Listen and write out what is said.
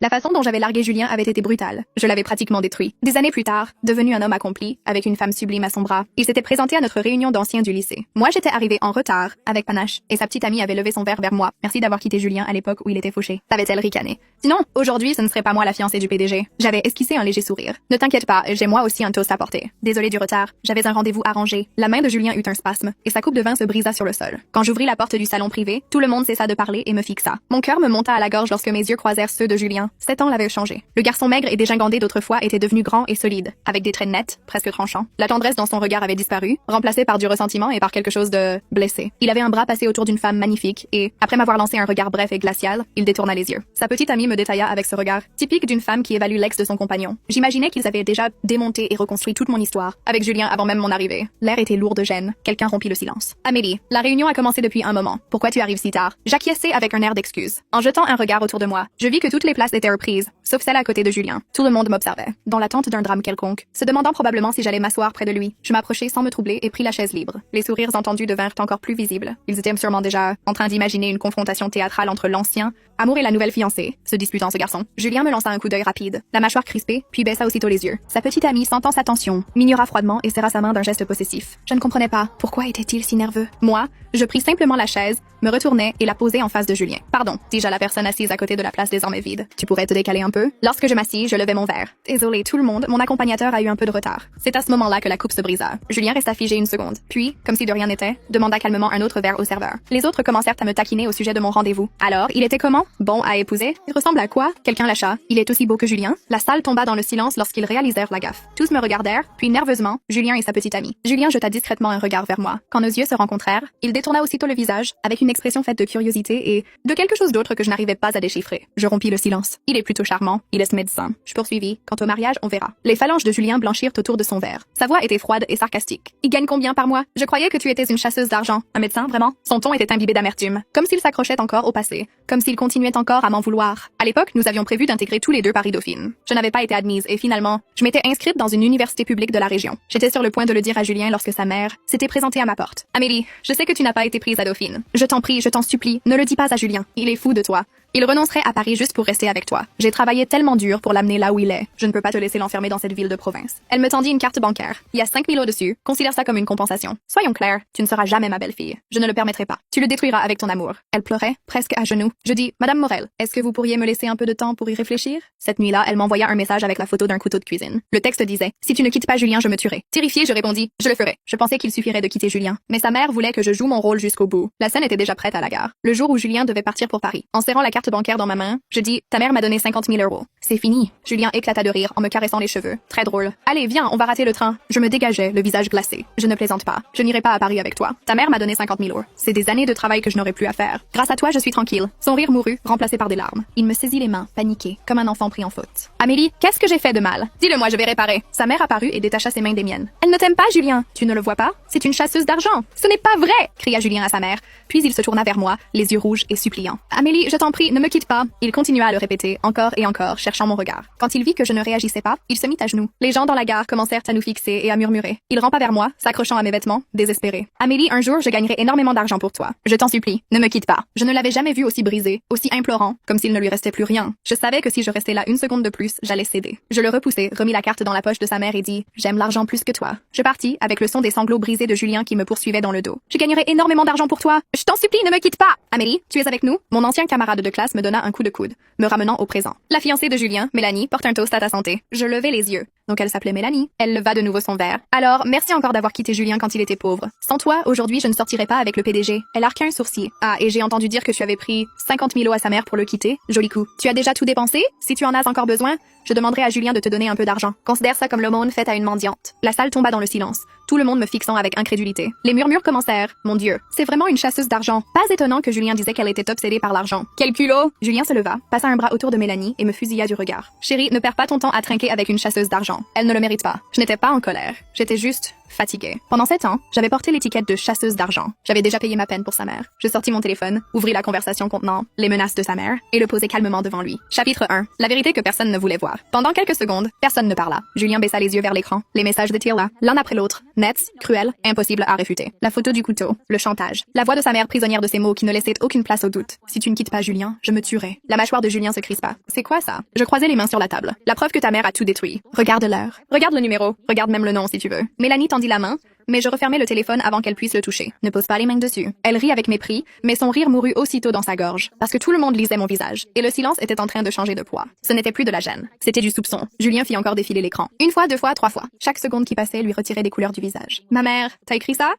La façon dont j'avais largué Julien avait été brutale. Je l'avais pratiquement détruit. Des années plus tard, devenu un homme accompli, avec une femme sublime à son bras, il s'était présenté à notre réunion d'anciens du lycée. Moi, j'étais arrivée en retard, avec panache, et sa petite amie avait levé son verre vers moi. Merci d'avoir quitté Julien à l'époque où il était fauché. T'avait-elle ricané? Sinon, aujourd'hui, ce ne serait pas moi la fiancée du PDG. J'avais esquissé un léger sourire. Ne t'inquiète pas, j'ai moi aussi un toast à porter. Désolée du retard, j'avais un rendez-vous arrangé. La main de Julien eut un spasme, et sa coupe de vin se brisa sur le sol. Quand j'ouvris la porte du salon privé, tout le monde cessa de parler et me fixa. Mon cœur me monta à la gorge lorsque mes yeux croisèrent ceux de Julien. 7 ans l'avaient changé. Le garçon maigre et dégingandé d'autrefois était devenu grand et solide, avec des traits nets, presque tranchants. La tendresse dans son regard avait disparu, remplacée par du ressentiment et par quelque chose de blessé. Il avait un bras passé autour d'une femme magnifique et, après m'avoir lancé un regard bref et glacial, il détourna les yeux. Sa petite amie me détailla avec ce regard, typique d'une femme qui évalue l'ex de son compagnon. J'imaginais qu'ils avaient déjà démonté et reconstruit toute mon histoire, avec Julien avant même mon arrivée. L'air était lourd de gêne. Quelqu'un rompit le silence. Amélie, la réunion a commencé depuis un moment. Pourquoi tu arrives si tard? J'acquiesçai avec un air d'excuse. En jetant un regard autour de moi, je vis que toutes les places étaient reprises, sauf celle à côté de Julien. Tout le monde m'observait, dans l'attente d'un drame quelconque, se demandant probablement si j'allais m'asseoir près de lui. Je m'approchai sans me troubler et pris la chaise libre. Les sourires entendus devinrent encore plus visibles. Ils étaient sûrement déjà en train d'imaginer une confrontation théâtrale entre l'ancien amour et la nouvelle fiancée, se disputant ce garçon. Julien me lança un coup d'œil rapide, la mâchoire crispée, puis baissa aussitôt les yeux. Sa petite amie, sentant sa tension, m'ignora froidement et serra sa main d'un geste possessif. Je ne comprenais pas. Pourquoi était-il si nerveux? Moi, je pris simplement la chaise, me retournai et la posai en face de Julien. Pardon, dis-je à la personne assise à côté de la place désormais vide. Tu pourrais te décaler un peu? Lorsque je m'assis, je levai mon verre. Désolé tout le monde, mon accompagnateur a eu un peu de retard. C'est à ce moment-là que la coupe se brisa. Julien resta figé une seconde. Puis, comme si de rien n'était, demanda calmement un autre verre au serveur. Les autres commencèrent à me taquiner au sujet de mon rendez-vous. Alors, il était comment? Bon à épouser? Il ressemble à quoi? Quelqu'un lâcha. Il est aussi beau que Julien? La salle tomba dans le silence lorsqu'ils réalisèrent la gaffe. Tous me regardèrent, puis nerveusement, Julien et sa petite amie. Julien jeta discrètement un regard vers moi. Quand nos yeux se rencontrèrent, il détourna aussitôt le visage, avec une expression faite de curiosité et de quelque chose d'autre que je n'arrivais pas à déchiffrer. Je rompis le silence. Il est plutôt charmant. Il est médecin. Je poursuivis. Quant au mariage, on verra. Les phalanges de Julien blanchirent autour de son verre. Sa voix était froide et sarcastique. Il gagne combien par mois? Je croyais que tu étais une chasseuse d'argent. Un médecin, vraiment? Son ton était imbibé d'amertume. Comme s'il s'accrochait encore au passé. Comme s'il continuait encore à m'en vouloir. À l'époque, nous avions prévu d'intégrer tous les deux Paris-Dauphine. Je n'avais pas été admise et finalement, je m'étais inscrite dans une université publique de la région. J'étais sur le point de le dire à Julien lorsque sa mère s'était présentée à ma porte. Amélie, je sais que tu n'as pas été prise à Dauphine. Je t'en prie, je t'en supplie, ne le dis pas à Julien. Il est fou de toi. Il renoncerait à Paris juste pour rester avec toi. J'ai travaillé tellement dur pour l'amener là où il est. Je ne peux pas te laisser l'enfermer dans cette ville de province. Elle me tendit une carte bancaire. Il y a 5 000 au-dessus. Considère ça comme une compensation. Soyons clairs, tu ne seras jamais ma belle-fille. Je ne le permettrai pas. Tu le détruiras avec ton amour. Elle pleurait, presque à genoux. Je dis, Madame Morel, est-ce que vous pourriez me laisser un peu de temps pour y réfléchir? Cette nuit-là, elle m'envoya un message avec la photo d'un couteau de cuisine. Le texte disait, si tu ne quittes pas Julien, je me tuerai. Terrifiée, je répondis, je le ferai. Je pensais qu'il suffirait de quitter Julien. Mais sa mère voulait que je joue mon rôle jusqu'au bout. La scène était déjà prête à la gare. Le jour où Julien devait partir pour Paris. En serrant la carte bancaire dans ma main, je dis, ta mère m'a donné 50 000 euros. C'est fini. Julien éclata de rire en me caressant les cheveux. Très drôle. Allez, viens, on va rater le train. Je me dégageais, le visage glacé. Je ne plaisante pas. Je n'irai pas à Paris avec toi. Ta mère m'a donné 50 000 euros. C'est des années de travail que je n'aurais plus à faire. Grâce à toi, je suis tranquille. Son rire mourut, remplacé par des larmes. Il me saisit les mains, paniqué, comme un enfant pris en faute. Amélie, qu'est-ce que j'ai fait de mal? Dis-le-moi, je vais réparer. Sa mère apparut et détacha ses mains des miennes. Elle ne t'aime pas, Julien. Tu ne le vois pas? C'est une chasseuse d'argent. Ce n'est pas vrai! Cria Julien à sa mère. Puis il se tourna vers moi, les yeux rouges et suppliants. Amélie, je t'en prie, ne me quitte pas. Il continua à le répéter, encore et encore, cherchant mon regard. Quand il vit que je ne réagissais pas, il se mit à genoux. Les gens dans la gare commencèrent à nous fixer et à murmurer. Il rampa vers moi, s'accrochant à mes vêtements, désespéré. Amélie, un jour, je gagnerai énormément d'argent pour toi. Je t'en supplie, ne me quitte pas. Je ne l'avais jamais vu aussi brisé, aussi implorant, comme s'il ne lui restait plus rien. Je savais que si je restais là une seconde de plus, j'allais céder. Je le repoussai, remis la carte dans la poche de sa mère et dit, j'aime l'argent plus que toi. Je partis, avec le son des sanglots brisés de Julien qui me poursuivait dans le dos. Je gagnerai énormément d'argent pour toi. Je t'en supplie, ne me quitte pas. Amélie, tu es avec nous? Mon ancien camarade de classe me donna un coup de coude, me ramenant au présent. La fiancée de Julien, Mélanie, porte un toast à ta santé. Je levai les yeux. Donc elle s'appelait Mélanie. Elle leva de nouveau son verre. Alors, merci encore d'avoir quitté Julien quand il était pauvre. Sans toi, aujourd'hui, je ne sortirais pas avec le PDG. Elle arqua un sourcil. Ah, et j'ai entendu dire que tu avais pris 50 000 euros à sa mère pour le quitter. Joli coup. Tu as déjà tout dépensé? Si tu en as encore besoin, je demanderai à Julien de te donner un peu d'argent. Considère ça comme l'aumône faite à une mendiante. La salle tomba dans le silence. Tout le monde me fixant avec incrédulité. Les murmures commencèrent. Mon Dieu, c'est vraiment une chasseuse d'argent. Pas étonnant que Julien disait qu'elle était obsédée par l'argent. Quel culot! Julien se leva, passa un bras autour de Mélanie et me fusilla du regard. Chérie, ne perds pas ton temps à trinquer avec une chasseuse d'argent. Elle ne le mérite pas. Je n'étais pas en colère. J'étais juste fatiguée. Pendant 7 ans, j'avais porté l'étiquette de chasseuse d'argent. J'avais déjà payé ma peine pour sa mère. Je sortis mon téléphone, ouvris la conversation contenant les menaces de sa mère et le posai calmement devant lui. Chapitre 1. La vérité que personne ne voulait voir. Pendant quelques secondes, personne ne parla. Julien baissa les yeux vers l'écran. Les messages de Tila, l'un après l'autre, nets, cruels, impossibles à réfuter. La photo du couteau, le chantage. La voix de sa mère prisonnière de ses mots qui ne laissait aucune place au doute. Si tu ne quittes pas Julien, je me tuerai. La mâchoire de Julien se crispa. C'est quoi ça? Je croisais les mains sur la table. La preuve que ta mère a tout détruit. Regarde l'heure. Regarde le numéro. Regarde même le nom si tu veux. Mélanie tendit la main, mais je refermai le téléphone avant qu'elle puisse le toucher. Ne pose pas les mains dessus. Elle rit avec mépris, mais son rire mourut aussitôt dans sa gorge, parce que tout le monde lisait mon visage, et le silence était en train de changer de poids. Ce n'était plus de la gêne, c'était du soupçon. Julien fit encore défiler l'écran. 1 fois, 2 fois, 3 fois. Chaque seconde qui passait lui retirait des couleurs du visage. Ma mère, t'as écrit ça?